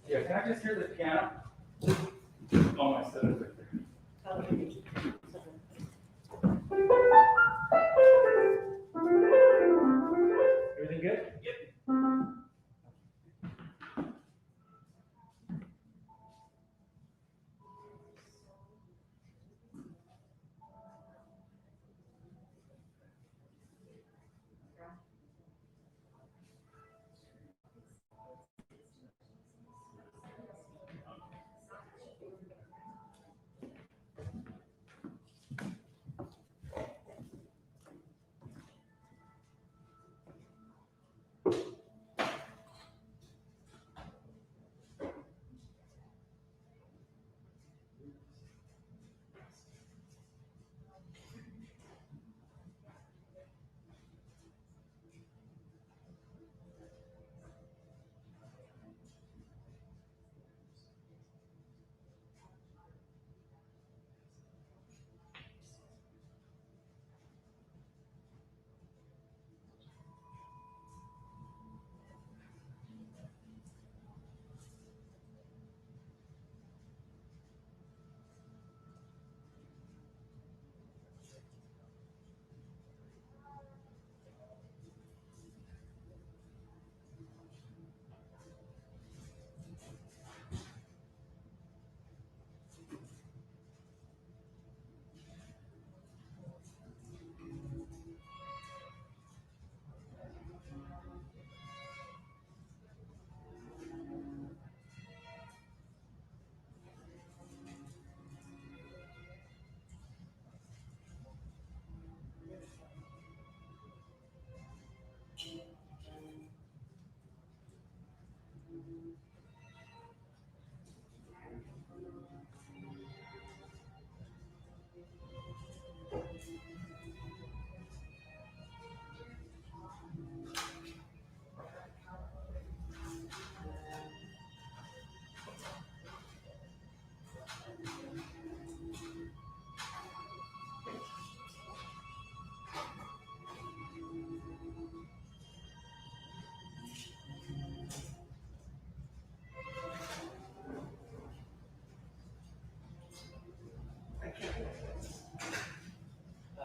Yeah, can I just hear the piano? Oh, my setter's right there. Everything good? Yep.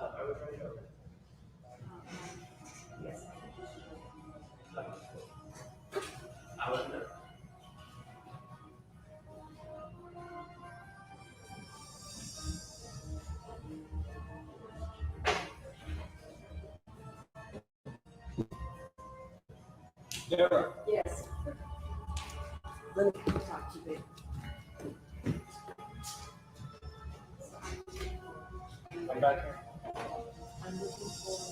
Are we ready over? Yes. I was there. Deborah. Yes. Let me talk to you. I'm back here. I'm looking for.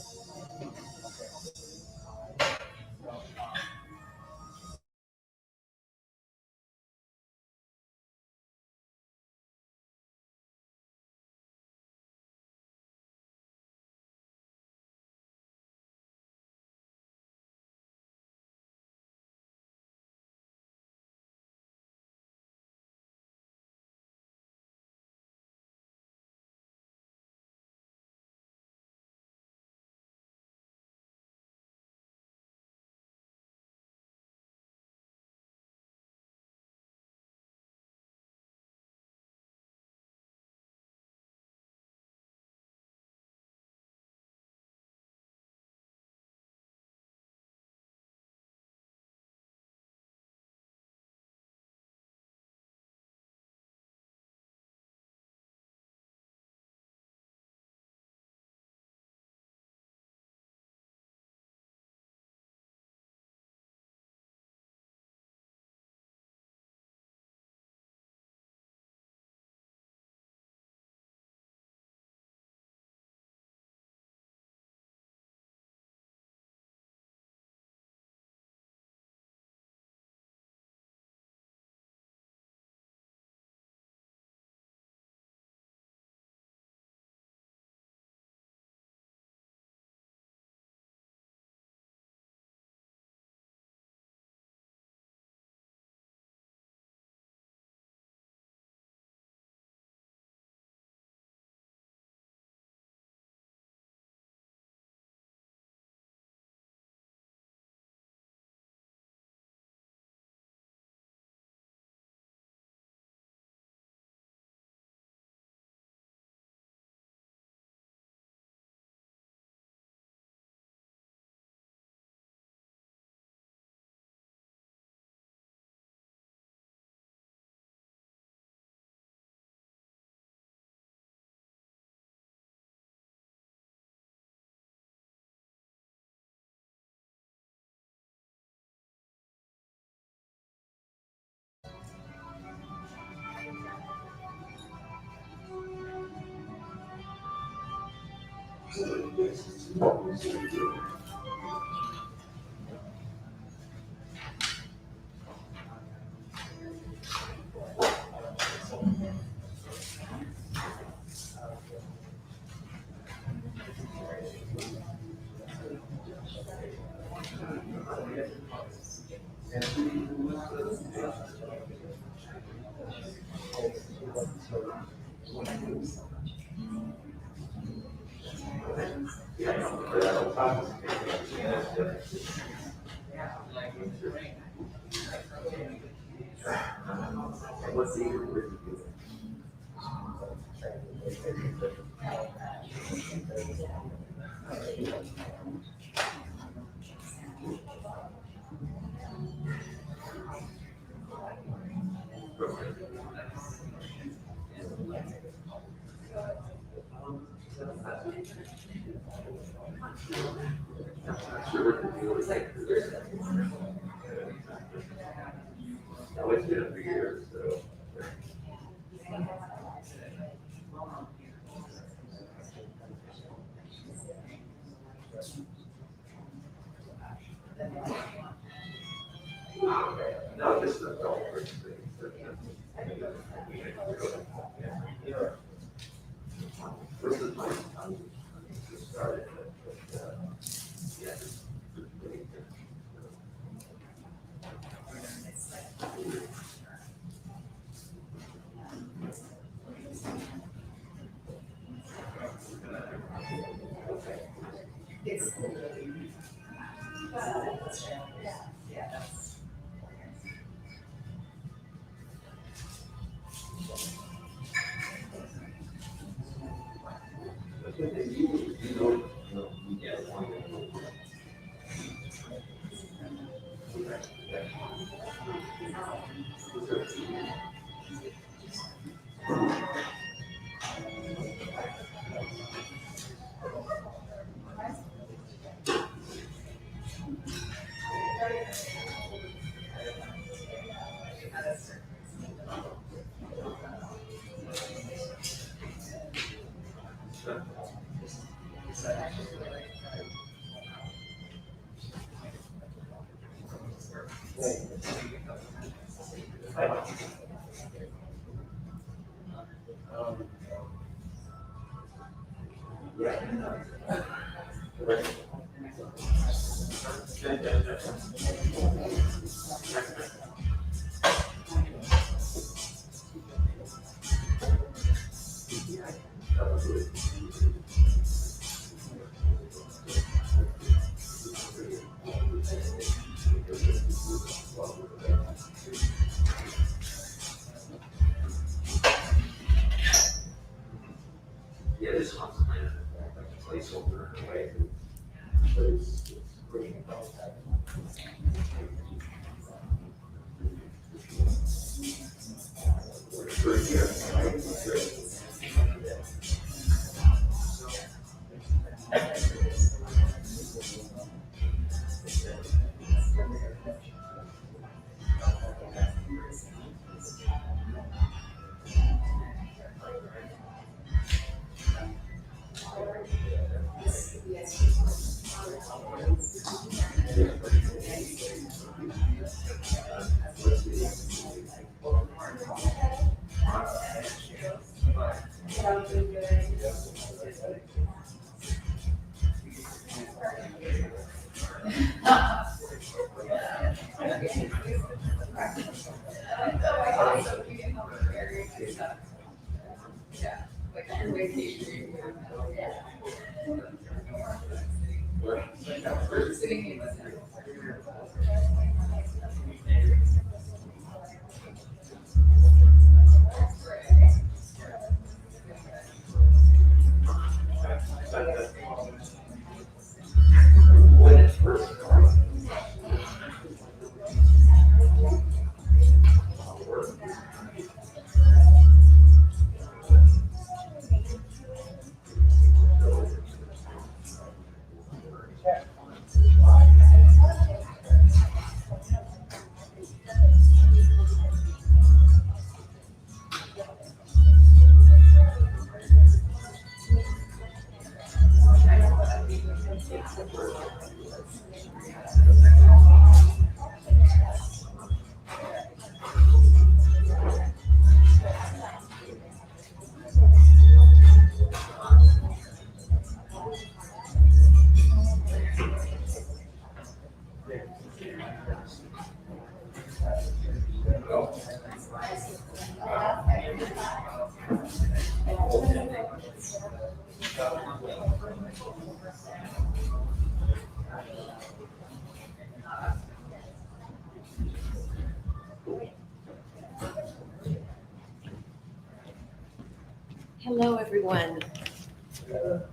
Hello, everyone.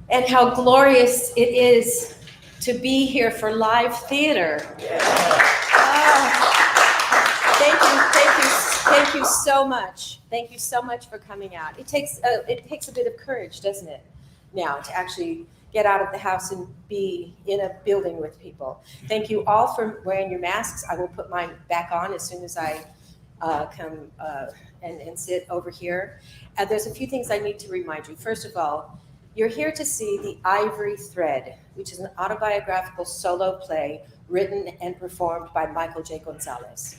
And how glorious it is to be here for live theater. Thank you so much. Thank you so much for coming out. It takes a bit of courage, doesn't it, now to actually get out of the house and be in a building with people. Thank you all for wearing your masks. I will put mine back on as soon as I come and sit over here. There's a few things I need to remind you. First of all, you're here to see the Ivory Thread, which is an autobiographical solo play written and performed by Michael J. Gonzalez.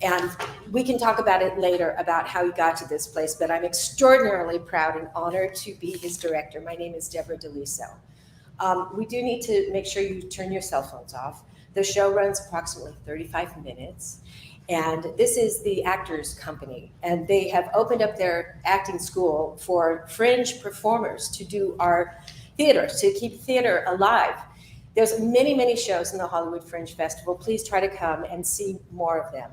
And we can talk about it later, about how he got to this place, but I'm extraordinarily proud and honored to be his director. My name is Deborah DeLiso. We do need to make sure you turn your cell phones off. The show runs approximately 35 minutes. And this is the Actors Company, and they have opened up their acting school for fringe performers to do our theater, to keep theater alive. There's many, many shows in the Hollywood Fringe Festival. Please try to come and see more of them.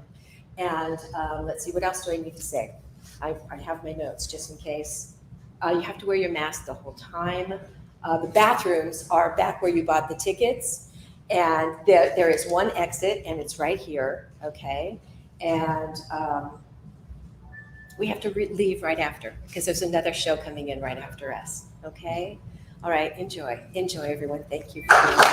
And let's see, what else do I need to say? I have my notes just in case. You have to wear your mask the whole time. The bathrooms are back where you bought the tickets. And there is one exit, and it's right here, okay? And we have to leave right after, because there's another show coming in right after us, okay? All right, enjoy. Enjoy, everyone. Thank you for being here.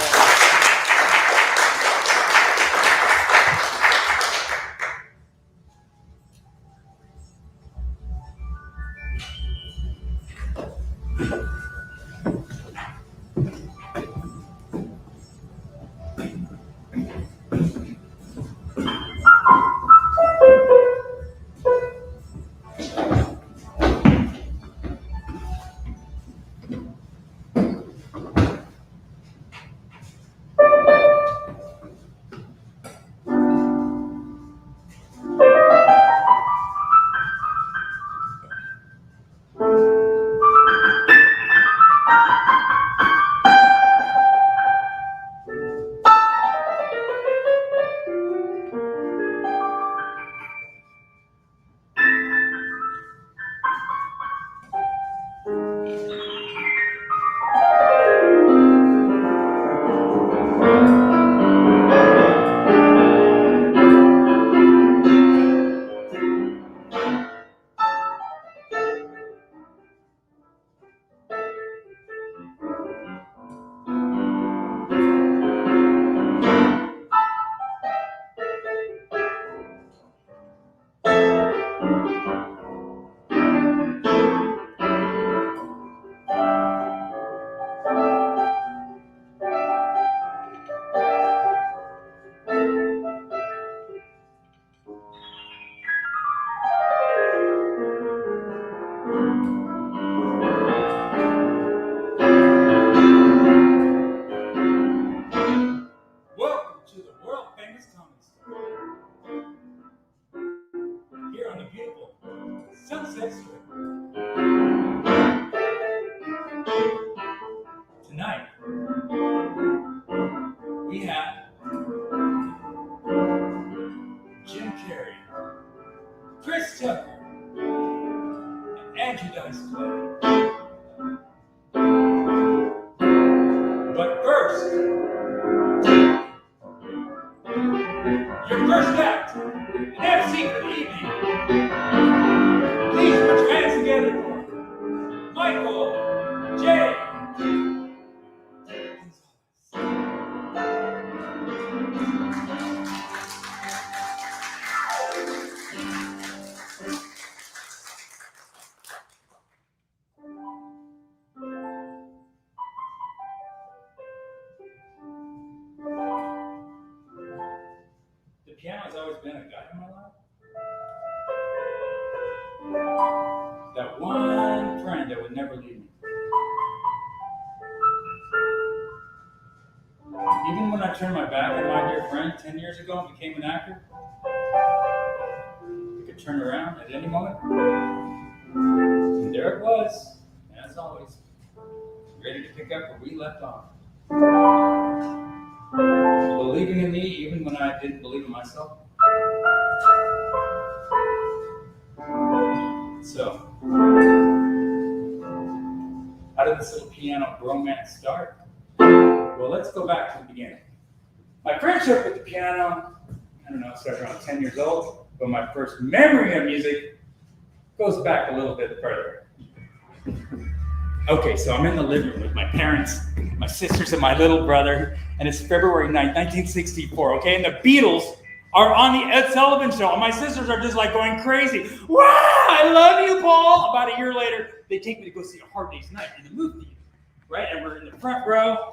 The piano's always been a guide in my life. That one friend that would never leave me. Even when I turned my back on my dear friend 10 years ago and became an actor, I could turn around at any moment. And there it was, as always, ready to pick up where we left off. Believing in me even when I didn't believe in myself. So, did this little piano bromance start? Well, let's go back to the beginning. My friendship with the piano, I don't know, I started around 10 years old, but my first memory of music goes back a little bit further. Okay, so I'm in the living room with my parents, my sisters, and my little brother, and it's February 9th, 1964, okay? And the Beatles are on the Ed Sullivan Show, and my sisters are just like going crazy. Wow, I love you, Paul! About a year later, they take me to go see A Hard Day's Night in the movie theater, right? And we're in the front row.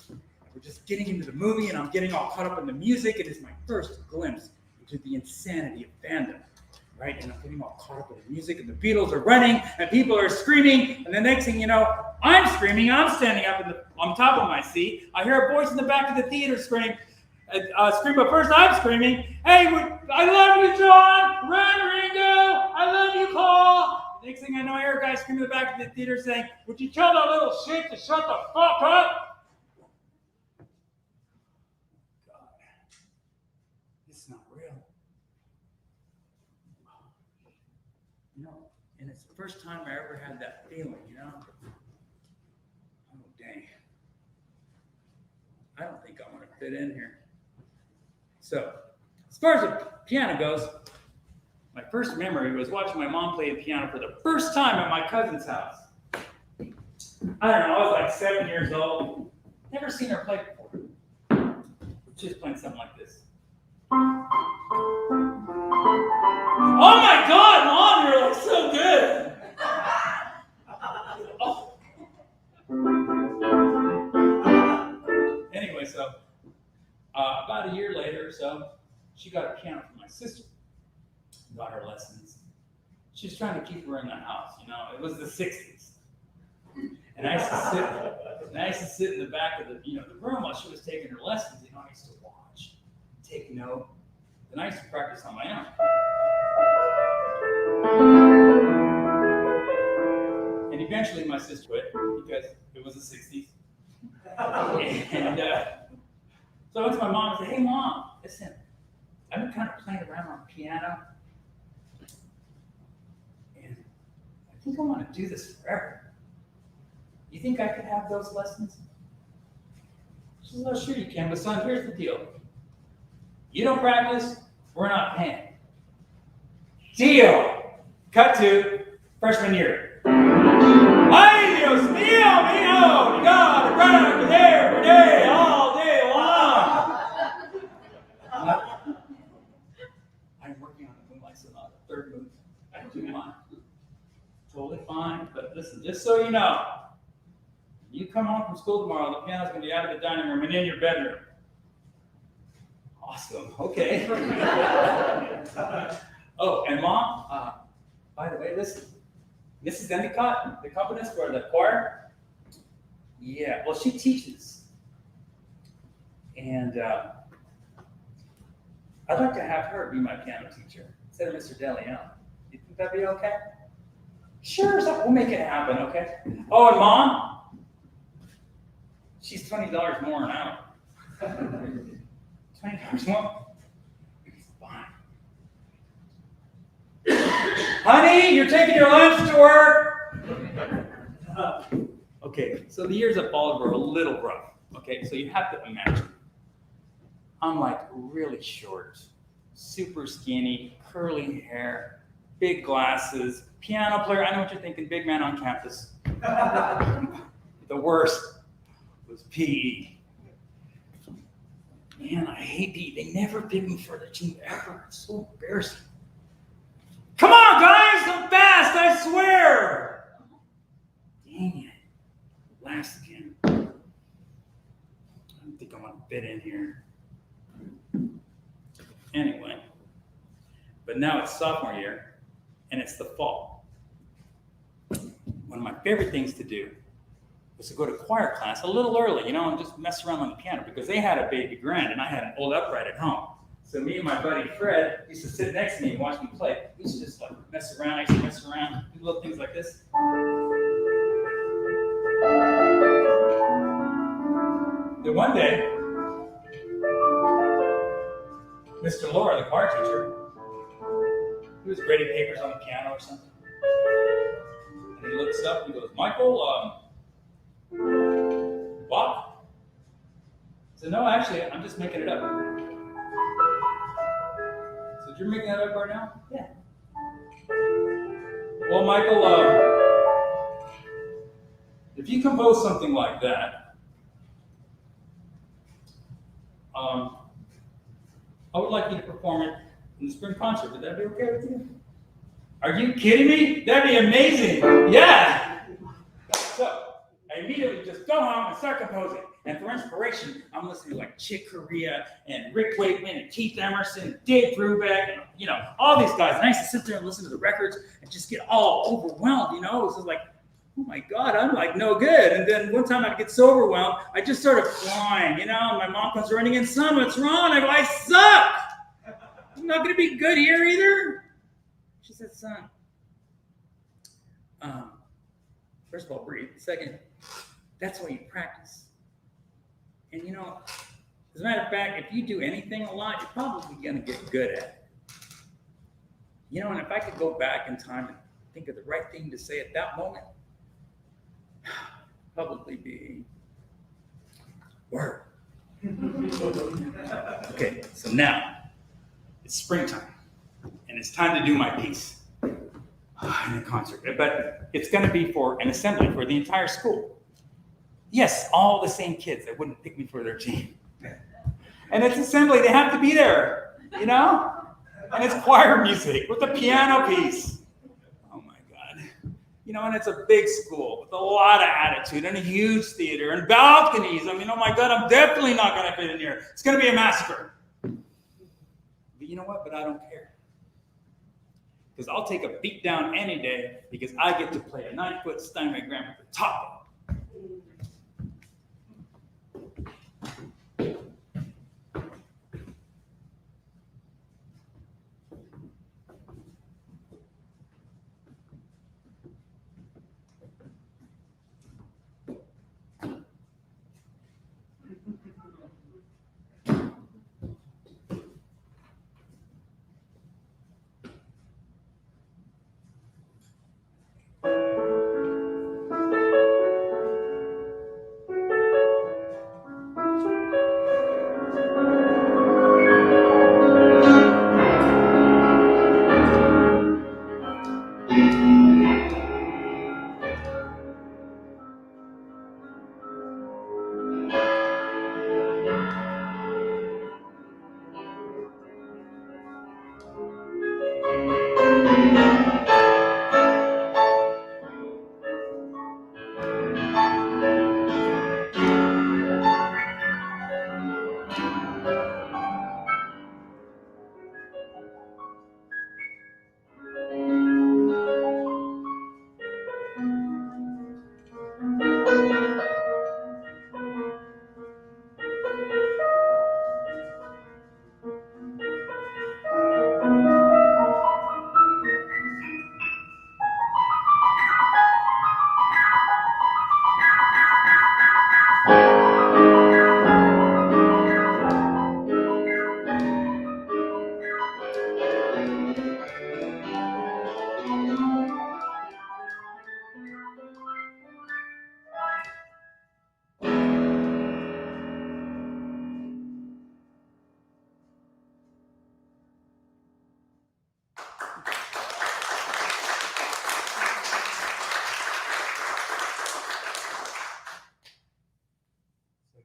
We're just getting into the movie, and I'm getting all caught up in the music. It is my first glimpse into the insanity of fandom, right? And I'm getting all caught up in the music, and the Beatles are running, and people are screaming, and the next thing you know, I'm screaming. I'm standing up on top of my seat. I hear a voice in the back of the theater scream, but first I'm screaming, hey, I love you, John! Run, Ringo! I love you, Paul! Next thing I know, I hear a guy scream in the back of the theater saying, would you tell that little shit to shut the fuck up? Not real. You know, and it's the first time I ever had that feeling, you know? Oh, dang. I don't think I want to fit in here. So, as far as the piano goes, my first memory was watching my mom play the piano for the first time at my cousin's house. I don't know, I was like 7 years old. Never seen her play before. She was playing something like this. Oh my God, Mom, you're like so good. Oh. Anyway, so about a year later or so, she got a piano from my sister. Got her lessons. She was trying to keep her in the house, you know. It was the 60s. And I used to sit in the back of the room while she was taking her lessons. You know, I used to watch, take note. Then I used to practice on my own. And eventually my sister quit because it was the 60s. And so I went to my mom and said, hey Mom, listen, I've been kind of playing around on piano. And I think I want to do this forever. You think I could have those lessons? She said, oh, sure you can, but son, here's the deal. You don't practice, we're not paying. Deal. Cut to freshman year. Ay, Dios mío, mijo, you gotta practice every day, all day long. I'm working on the Moonlight Sonata, third movement. I do mine. Totally fine, but listen, just so you know, you come home from school tomorrow, the piano's gonna be out of the dining room and in your bedroom. Awesome. Okay. Oh, and Mom, by the way, listen. Mrs. Endicott, the accompanist for the choir, yeah, well, she teaches. And I'd like to have her be my piano teacher instead of Mr. DeLeon. You think that'd be okay? Sure, so we'll make it happen, okay? Oh, and Mom, she's $20 more an hour. $20 more? Fine. Honey, you're taking your lunch to work? Okay, so the years that followed were a little rough. Okay, so you have to imagine. I'm like really short, super skinny, curly hair, big glasses, piano player. I know what you're thinking, big man on campus. The worst was PE. Man, I hate PE. They never pick me for the team ever. It's so embarrassing. Come on, guys, I'm fast, I swear. Dang it. Last again. I don't think I want to fit in here. Anyway, but now it's sophomore year, and it's the fall. One of my favorite things to do was to go to choir class a little early, and just mess around on the piano because they had a baby grand and I had an old upright at home. So me and my buddy Fred used to sit next to me and watch me play. We used to just like mess around. I used to mess around, do little things like this. Then one day, Mr. Laura, the choir teacher, he was grading papers on the piano or something. And he looks up and he goes, Michael, Walk? So no, actually, I'm just making it up. So you're making that up right now? Yeah. Well, Michael, if you compose something like that, I would like you to perform it in the spring concert. Would that be okay with you? Are you kidding me? That'd be amazing. Yeah. So I immediately just go home and start composing. And for inspiration, I'm listening to like Chick Corea and Rick Wakeman and Keith Emerson, Dave Brubeck, and all these guys. And I used to sit there and listen to the records and just get all overwhelmed. It was just like, oh my God, I'm like no good. And then one time I'd get so overwhelmed, I just started crying. And my mom comes running in, son, what's wrong? I go, I suck. I'm not going to be good here either. She said, son, first of all, breathe. Second, that's why you practice. And as a matter of fact, if you do anything a lot, you're probably going to get good at it. And if I could go back in time and think of the right thing to say at that moment, probably be word. Okay, so now it's springtime, and it's time to do my piece in a concert. But it's going to be for an assembly for the entire school. Yes, all the same kids that wouldn't pick me for their team. And it's assembly, they have to be there, And it's choir music with a piano piece. Oh my God. And it's a big school with a lot of attitude and a huge theater and balconies. I mean, oh my God, I'm definitely not going to fit in here. It's going to be a massacre. But you know what? But I don't care. Because I'll take a beat down any day because I get to play a 9-foot Steinway Grand with the top.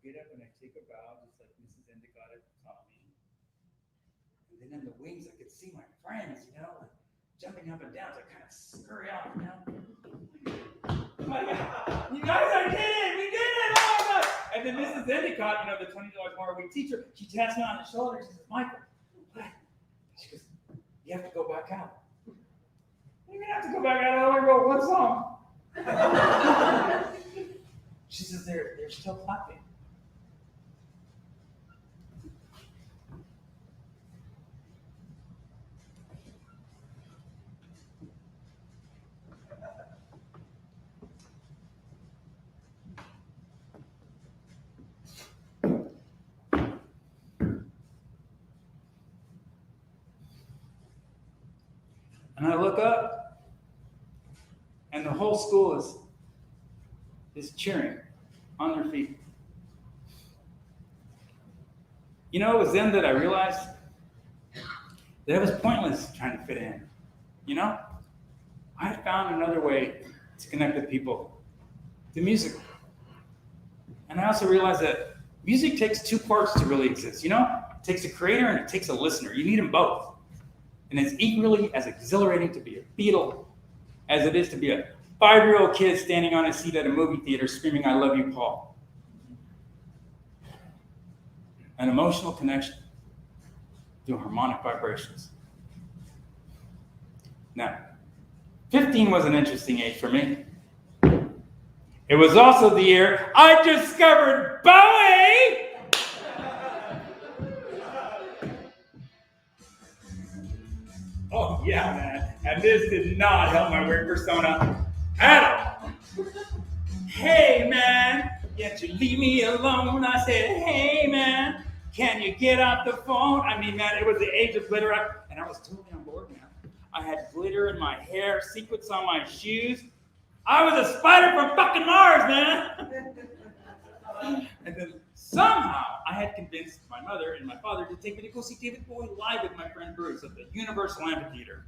Get up and I take a bow, just like Mrs. Endicott taught me. And then in the wings, I could see my friends, like jumping up and down. So I kind of scurry out, Oh my God, you guys, I did it! We did it! Oh my God! And then Mrs. Endicott, the $20 more a week teacher, she taps me on the shoulder. She says, Michael, what? She goes, you have to go back out. You're gonna have to go back out. I only wrote one song. She says, they're still clapping. And I look up, and the whole school is cheering. on their feet. You know, it was then that I realized that it was pointless trying to fit in. You know, I had found another way to connect with people through music. And I also realized that music takes two parts to really exist. You know, it takes a creator and it takes a listener. You need them both. And it's equally as exhilarating to be a Beatle as it is to be a 5-year-old kid standing on a seat at a movie theater screaming, "I love you, Paul." An emotional connection through harmonic vibrations. Now, 15 was an interesting age for me. It was also the year I discovered Bowie! Oh, yeah, man. And this did not help my weird persona at all. "Hey, man, can't you leave me alone?" I said, "Hey, man, can you get off the phone?" I mean, man, it was the age of glitter, and I was totally on board, man. I had glitter in my hair, sequins on my shoes. I was a spider from fucking Mars, man. And then somehow I had convinced my mother and my father to take me to go see David Bowie live with my friend Bruce at the Universal Amphitheater.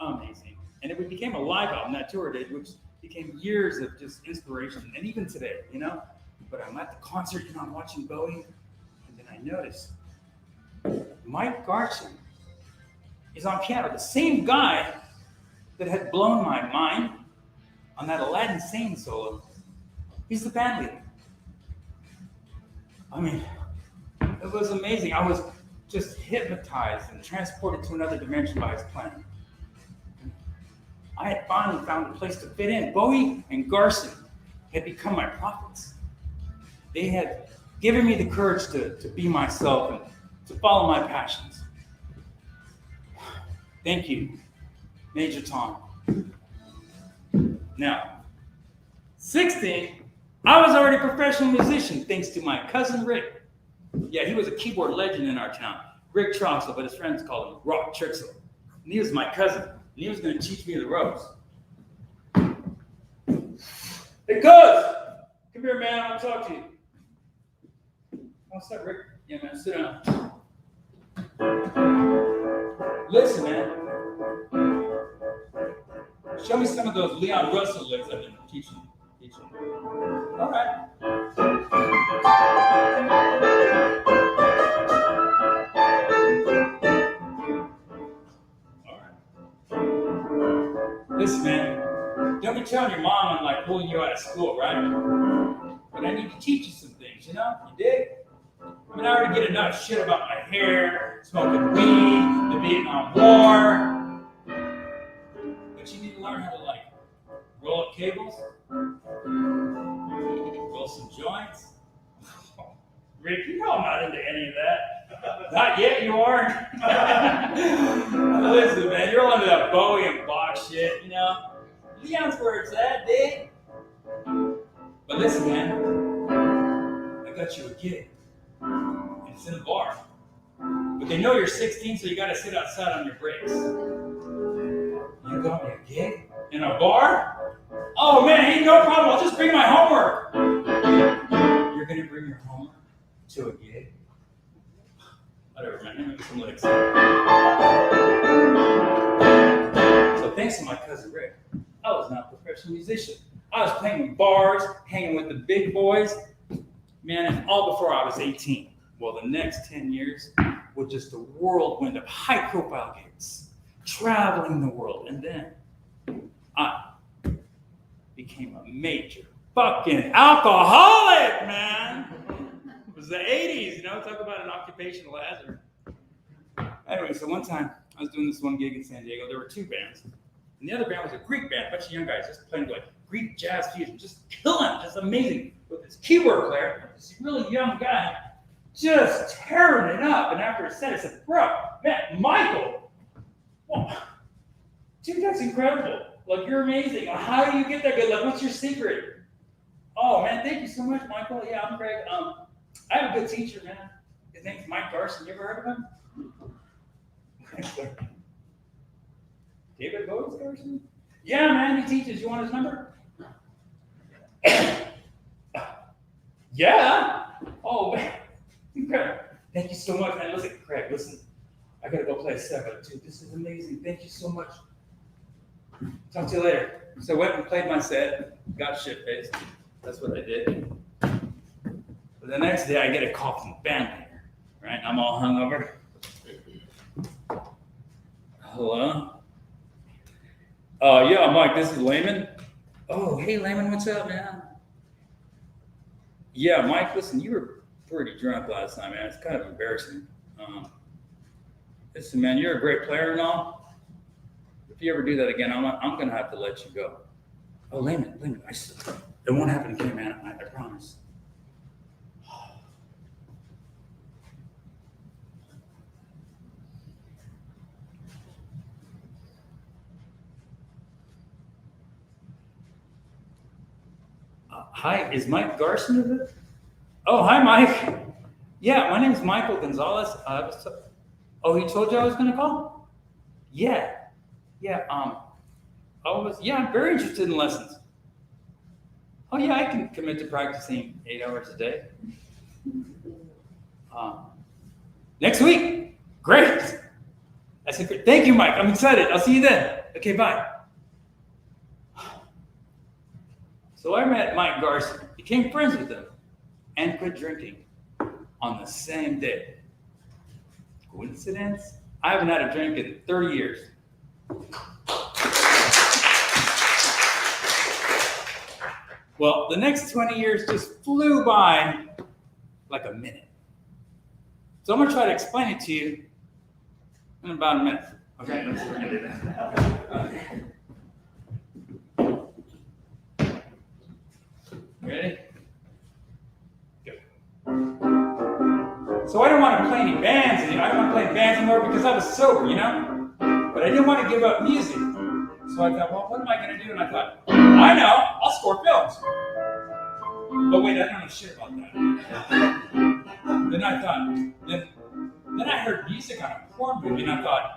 Amazing. And it became a live album that tour did, which became years of just inspiration. And even today, you know? But I'm at the concert, you know, I'm watching Bowie, and then I notice Mike Garson is on piano, the same guy that had blown my mind on that Aladdin Sane solo. He's the band leader. I mean, it was amazing. I was just hypnotized and transported to another dimension by his playing. I had finally found a place to fit in. Bowie and Garson had become my prophets. They had given me the courage to be myself and to follow my passions. Thank you, Major Tom. Now, 16, I was already a professional musician thanks to my cousin Rick. Yeah, he was a keyboard legend in our town. Rick Troxel, but his friends called him Rock Trixel. And he was my cousin, and he was going to teach me the ropes. Hey, cuz! Come here, man. I want to talk to you. What's up, Rick? Yeah, man, sit down. Listen, man. Show me some of those Leon Russell licks I've been teaching. All right. Listen, man, don't be telling your mom I'm like pulling you out of school, right? But I need to teach you some things, you know? You dig? I mean, I already get enough shit about my hair, smoking weed, the Vietnam War. But you need to learn how to, like, roll up cables, roll some joints. Rick, you know I'm not into any of that. Not yet, you aren't. Listen, man, you're all into that Bowie and Bach shit, you know? Leon's where it's at, dig? But listen, man, I got you a gig. And it's in a bar. But they know you're 16, so you gotta sit outside on your breaks. You got me a gig? In a bar? Oh man, ain't no problem, I'll just bring my homework. You're gonna bring your homework to a gig? Whatever, man, maybe some licks. So thanks to my cousin Rick, I was not a professional musician. I was playing in bars, hanging with the big boys, man, and all before I was 18. Well, the next 10 years were just a whirlwind of high-profile gigs, traveling the world, and then I became a major fucking alcoholic, man. It was the 80s, you know, talk about an occupational hazard. Anyway, so one time I was doing this one gig in San Diego. There were two bands, and the other band was a Greek band, a bunch of young guys just playing like Greek jazz fusion, just killing it, just amazing. With this keyboard player, this really young guy, just tearing it up. And after a set, I said, "Bro, man, Michael, well, dude, that's incredible. Like, you're amazing. How do you get that good? Like, what's your secret?" "Oh, man, thank you so much, Michael. Yeah, I'm Greg. I have a good teacher, man. His name's Mike Garson. You ever heard of him?" David Bowes Garson? "Yeah, man, he teaches. You want his number?" Yeah. Oh man. Thank you so much. And listen, Craig, listen. I gotta go play a set, but dude, this is amazing. Thank you so much. Talk to you later. So I went and played my set, got shit-faced. That's what I did. But the next day I get a call from the band leader, right? I'm all hungover. Hello? Yeah, Mike, this is Layman. Oh, hey Layman, what's up, man? Yeah, Mike, listen, you were pretty drunk last time, man. It's kind of embarrassing. Listen, man, you're a great player and all. If you ever do that again, I'm gonna have to let you go. Oh, Layman, it won't happen again, man. I promise. Hi, is Mike Garson with it? Oh, hi, Mike. Yeah, my name's Michael Gonzalez. Oh, he told you I was gonna call? Yeah. I'm very interested in lessons. Oh yeah, I can commit to practicing 8 hours a day. Next week. Great. I said, great. Thank you, Mike. I'm excited. I'll see you then. Okay, bye. So I met Mike Garson, became friends with him, and quit drinking on the same day. Coincidence? I haven't had a drink in 30 years. Well, the next 20 years just flew by like a minute. So I'm gonna try to explain it to you in about a minute. Okay, let's forget it. Ready? Go. So I didn't want to play any bands anymore. I didn't want to play bands anymore because I was sober, you know? But I didn't want to give up music. So I thought, well, what am I going to do? And I thought, I know, I'll score films. But wait, I don't know shit about that. Then I thought, then I heard music on a porn movie, and I thought,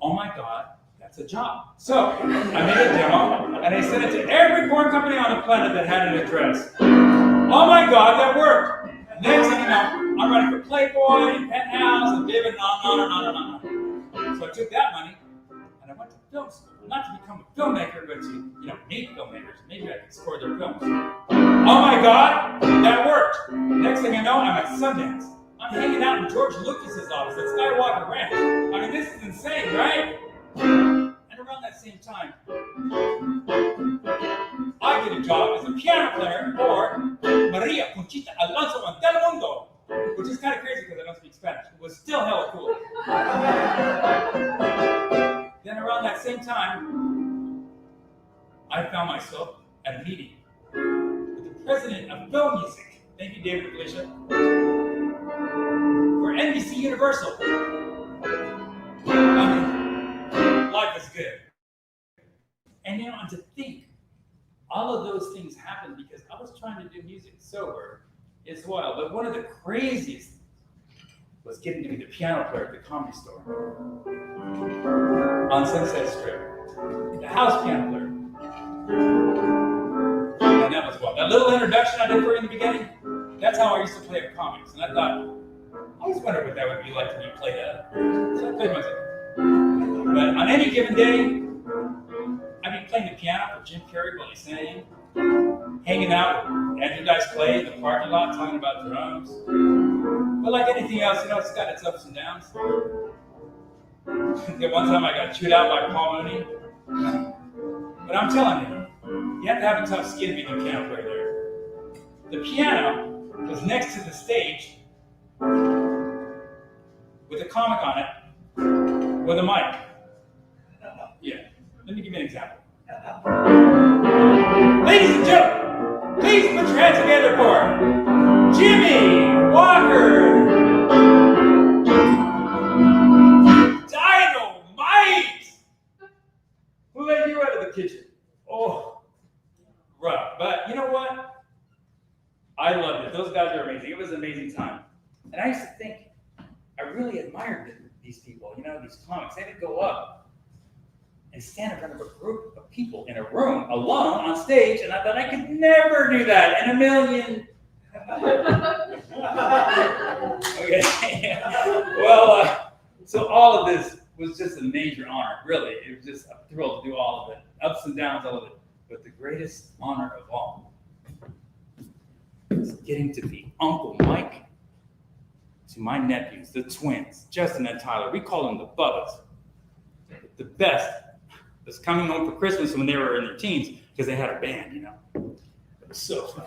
oh my God, that's a job. So I made a demo, and I sent it to every porn company on the planet that had an address. Oh my God, that worked. Next thing you know, I'm running for Playboy and Penthouse and Vivid and on and on and on and on. So I took that money, and I went to film school. Not to become a filmmaker, but to, meet filmmakers. Maybe I could score their films. Oh my God, that worked. Next thing I know, I'm at Sundance. I'm hanging out in George Lucas's office at Skywalker Ranch. I mean, this is insane, right? And around that same time, I get a job as a piano player for Maria Conchita Alonso and Telemundo, which is kind of crazy because I don't speak Spanish. It was still hella cool. Then around that same time, I found myself at a meeting with the president of film music. Thank you, David Felicia. For NBC Universal. I mean, life is good. And and to think, all of those things happened because I was trying to do music sober as well. But one of the craziest was getting to be the piano player at the Comedy Store on Sunset Strip. The house piano player. And that was what? That little introduction I did for you in the beginning, that's how I used to play at comics. And I thought, I always wondered what that would be like to be played at. So I played myself. But on any given day, I'd be playing the piano for Jim Carrey while he sang, hanging out with Andrew Dice Clay in the parking lot talking about drums. But like anything else, it's got its ups and downs. One time I got chewed out by Paul Mooney. But I'm telling you have to have a tough skin to be the piano player there. The piano was next to the stage with a comic on it with a mic. Yeah, let me give you an example. Ladies and gentlemen, please put your hands together for Jimmy Walker. Dynamite! Who let you out of the kitchen? Oh, rough. But you know what? I loved it. Those guys are amazing. It was an amazing time. And I used to think, I really admired these people, these comics. They would go up and stand in front of a group of people in a room alone on stage, and I thought I could never do that in a million Okay. Well, so all of this was just a major honor, really. It was just a thrill to do all of it, ups and downs, all of it. But the greatest honor of all is getting to be Uncle Mike to my nephews, the twins, Justin and Tyler. We call them the Bubbas. The best was coming home for Christmas when they were in their teens because they had a band, you know. It was so fun.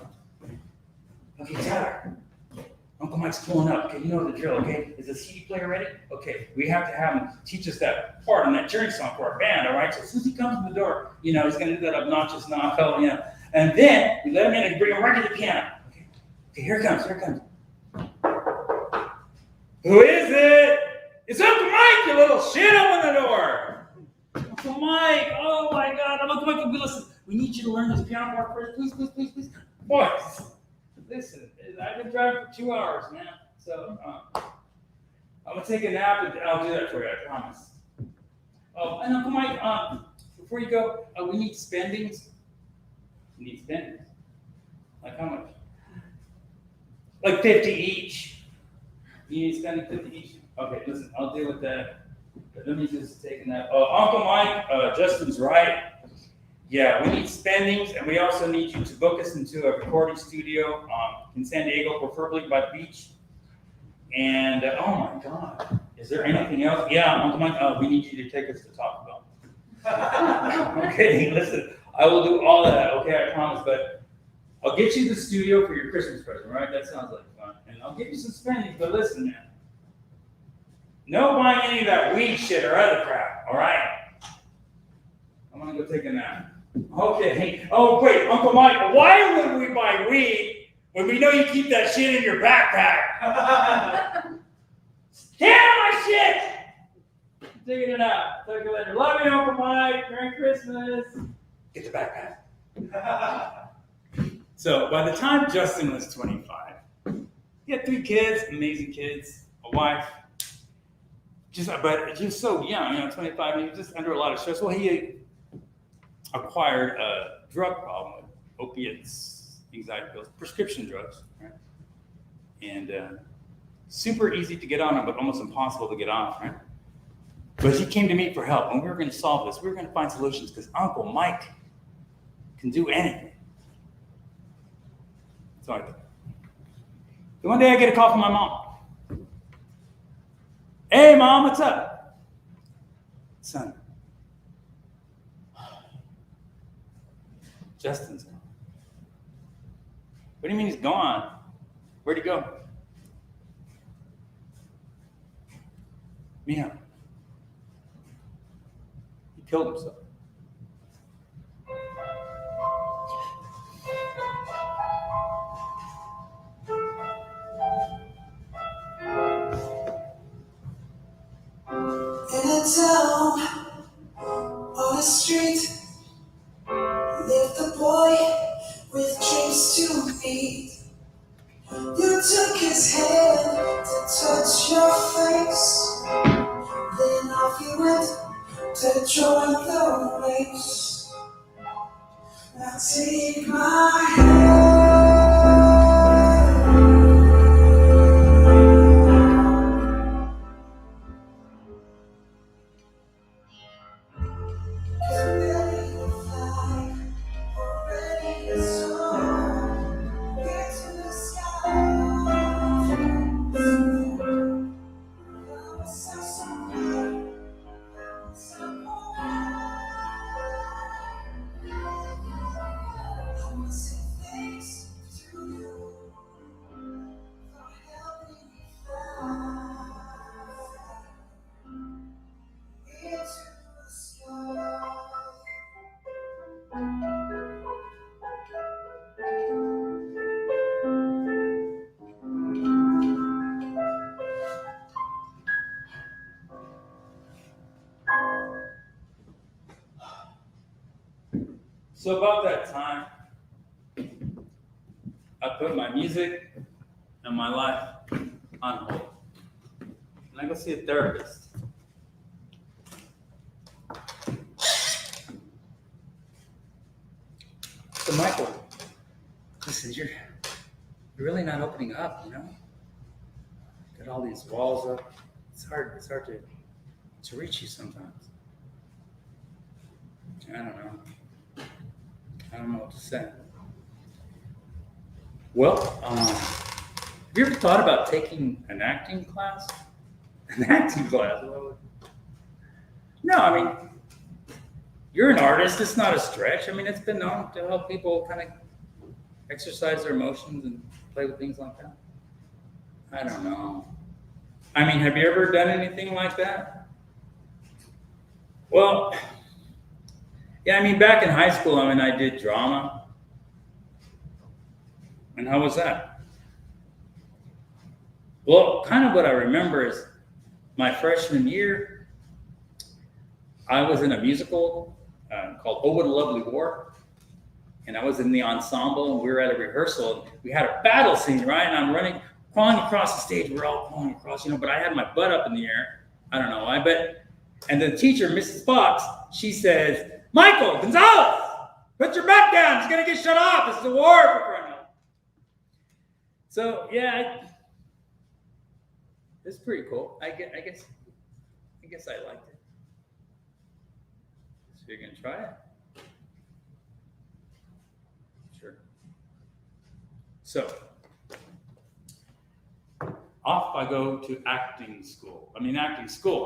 Okay, Tyler, Uncle Mike's pulling up. Okay, you know the drill, okay? Is the CD player ready? Okay, we have to have him teach us that part on that cheering song for our band, all right? So as soon as he comes in the door, you know, he's going to do that obnoxious knock-out, you know. And then we let him in and bring him right to the piano. Okay, here it comes, here it comes. Who is it? It's Uncle Mike, you little shit, open the door. Uncle Mike, oh my God, Uncle Mike, listen, we need you to learn this piano part first, please, please, please, please. Boys, listen, I've been driving for 2 hours, man, so I'm gonna take a nap and I'll do that for you, I promise. Oh, and Uncle Mike, before you go, we need spendings. We need spendings. Like how much? Like 50 each. You need spending 50 each. Okay, listen, I'll deal with that. But let me just take a nap. Uncle Mike, Justin's right. Yeah, we need spendings, and we also need you to book us into a recording studio in San Diego, preferably by the beach. And oh my God, is there anything else? Yeah, Uncle Mike, we need you to take us to Taco Bell. Okay, listen, I will do all that. Okay, I promise. But I'll get you the studio for your Christmas present, right? That sounds like fun. And I'll give you some spending. But listen, man, no buying any of that weed shit or other crap. All right? I'm gonna go take a nap. Okay. Oh, wait, Uncle Mike, why would we buy weed when we know you keep that shit in your backpack? Damn my shit! I'm taking it out. Talk to you later. Love you, Uncle Mike. Merry Christmas. Get the backpack. So by the time Justin was 25, he had 3 kids, amazing kids, a wife. But he was so young, 25. He was just under a lot of stress. Well, he acquired a drug problem with opiates, anxiety pills, prescription drugs, right? And super easy to get on, but almost impossible to get off, right? But he came to me for help, and we were going to solve this. We were going to find solutions because Uncle Mike can do anything. So I thought. So one day I get a call from my mom. Hey, Mom, what's up? Son, Justin's gone. What do you mean he's gone? Where'd he go? Mia. He killed himself. In a town on a street lived a boy with dreams to meet. You took his hand to touch your face, then off you went to join the race. Now take my hand. So about that time, I put my music and my life on hold. And I go see a therapist. So Michael, listen, you're really not opening up, Got all these walls up. It's hard to reach you sometimes. I don't know. I don't know what to say. Well, have you ever thought about taking an acting class? An acting class? No, I mean, you're an artist. It's not a stretch. I mean, it's been known to help people kind of exercise their emotions and play with things like that. I don't know. I mean, have you ever done anything like that? Well, yeah, I mean, back in high school, I did drama. And how was that? Well, kind of what I remember is my freshman year, I was in a musical called Oh, What a Lovely War. And I was in the ensemble, and we were at a rehearsal. We had a battle scene, right? And I'm crawling across the stage. We're all crawling across, but I had my butt up in the air. I don't know why, and the teacher, Mrs. Fox, she says, Michael Gonzalez, put your back down. It's going to get shut off. This is a war for crying out. So, yeah, it's pretty cool. I guess I liked it. So you're going to try it? Sure. So, off I go to acting school,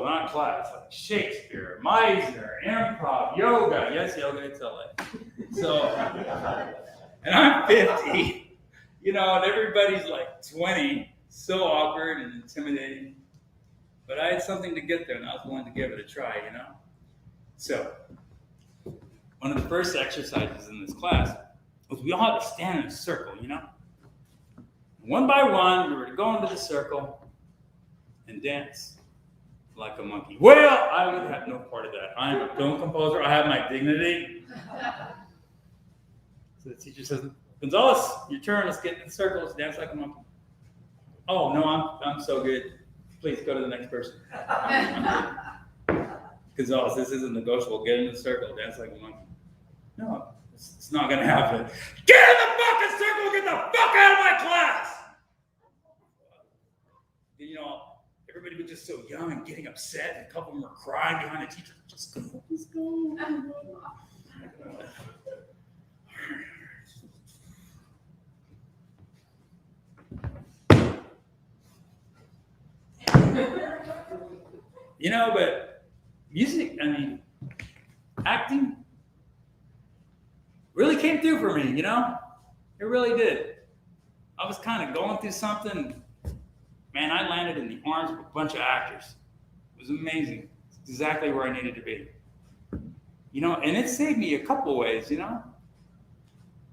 not class, like Shakespeare, Meisner, improv, yoga. Yes, yoga, it's LA. So, and I'm 50, and everybody's like 20, so awkward and intimidating. But I had something to get there, and I was willing to give it a try, So, one of the first exercises in this class was we all had to stand in a circle, One by one, we were to go into the circle and dance like a monkey. Well, I would have no part of that. I am a film composer. I have my dignity. So the teacher says, Gonzalez, your turn. Let's get in the circle. Let's dance like a monkey. Oh, no, I'm so good. Please go to the next person. Gonzalez, this isn't negotiable. Get in the circle. Dance like a monkey. No, it's not going to happen. Get in the fucking circle. Get the fuck out of my class. Everybody was just so young and getting upset, and a couple of them were crying behind the teacher. Just go. But music, acting really came through for me, It really did. I was kind of going through something. Man, I landed in the arms of a bunch of actors. It was amazing. It's exactly where I needed to be. And it saved me a couple ways,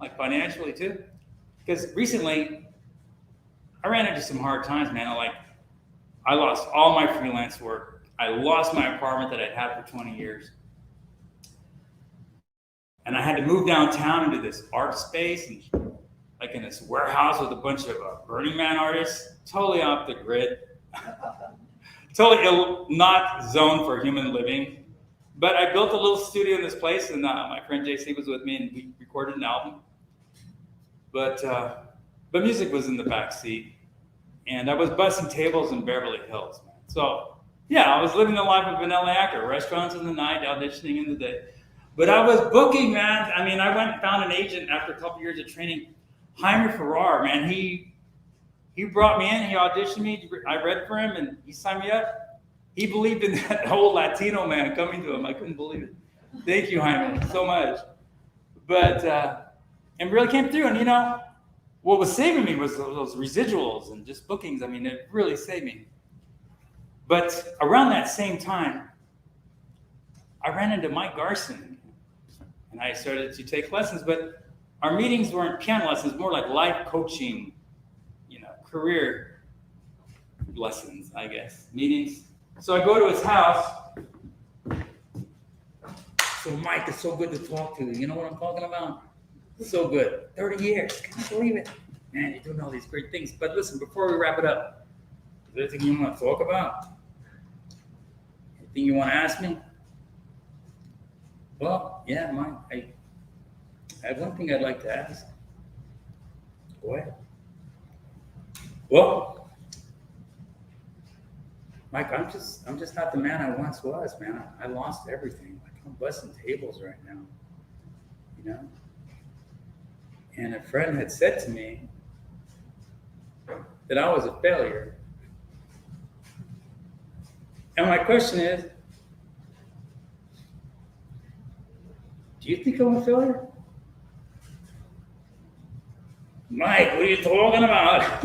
like financially too. Because recently, I ran into some hard times, man. I lost all my freelance work. I lost my apartment that I'd had for 20 years. And I had to move downtown into this art space and in this warehouse with a bunch of Burning Man artists, totally off the grid, totally not zoned for human living. But I built a little studio in this place, and my friend JC was with me, and we recorded an album. But music was in the back seat, and I was bussing tables in Beverly Hills, man. So yeah, I was living the life of an LA actor, restaurants in the night, auditioning in the day. But I was booking, man. I went and found an agent after a couple years of training. Jaime Ferrar, man, he brought me in, he auditioned me, I read for him, and he signed me up. He believed in that whole Latino man coming to him. I couldn't believe it. Thank you, Jaime, so much. But, and really came through, and what was saving me was those residuals and just bookings. It really saved me. But around that same time, I ran into Mike Garson, and I started to take lessons, but our meetings weren't piano lessons, more like life coaching, career lessons, I guess, meetings. So I go to his house. So Mike is so good to talk to. You know what I'm talking about? So good. 30 years. Can you believe it? Man, you're doing all these great things. But listen, before we wrap it up, is there anything you want to talk about? Anything you want to ask me? Well, yeah, Mike, I have one thing I'd like to ask. Go ahead. Well, Mike, I'm just not the man I once was, man. I lost everything. Like, I'm busting tables right now, you know? And a friend had said to me that I was a failure. And my question is, do you think I'm a failure? Mike, what are you talking about?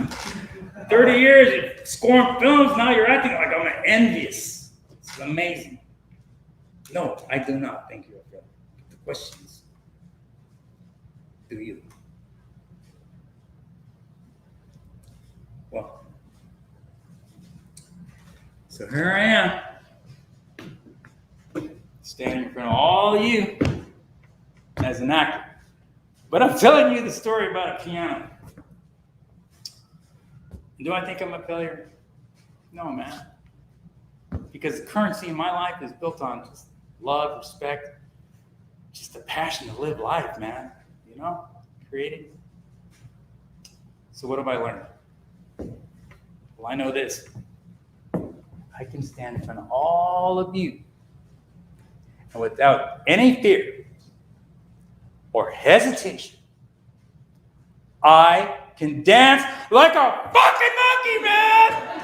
30 years, you're scoring films, now you're acting like I'm envious. It's amazing. No, I do not think you're a failure. The question is, do you? Well, so here I am, standing in front of all of you as an actor. But I'm telling you the story about a piano. Do I think I'm a failure? No, man. Because the currency in my life is built on just love, respect, just the passion to live life, man. You know, creating. So what have I learned? Well, I know this. I can stand in front of all of you, and without any fear or hesitation, I can dance like a fucking monkey, man!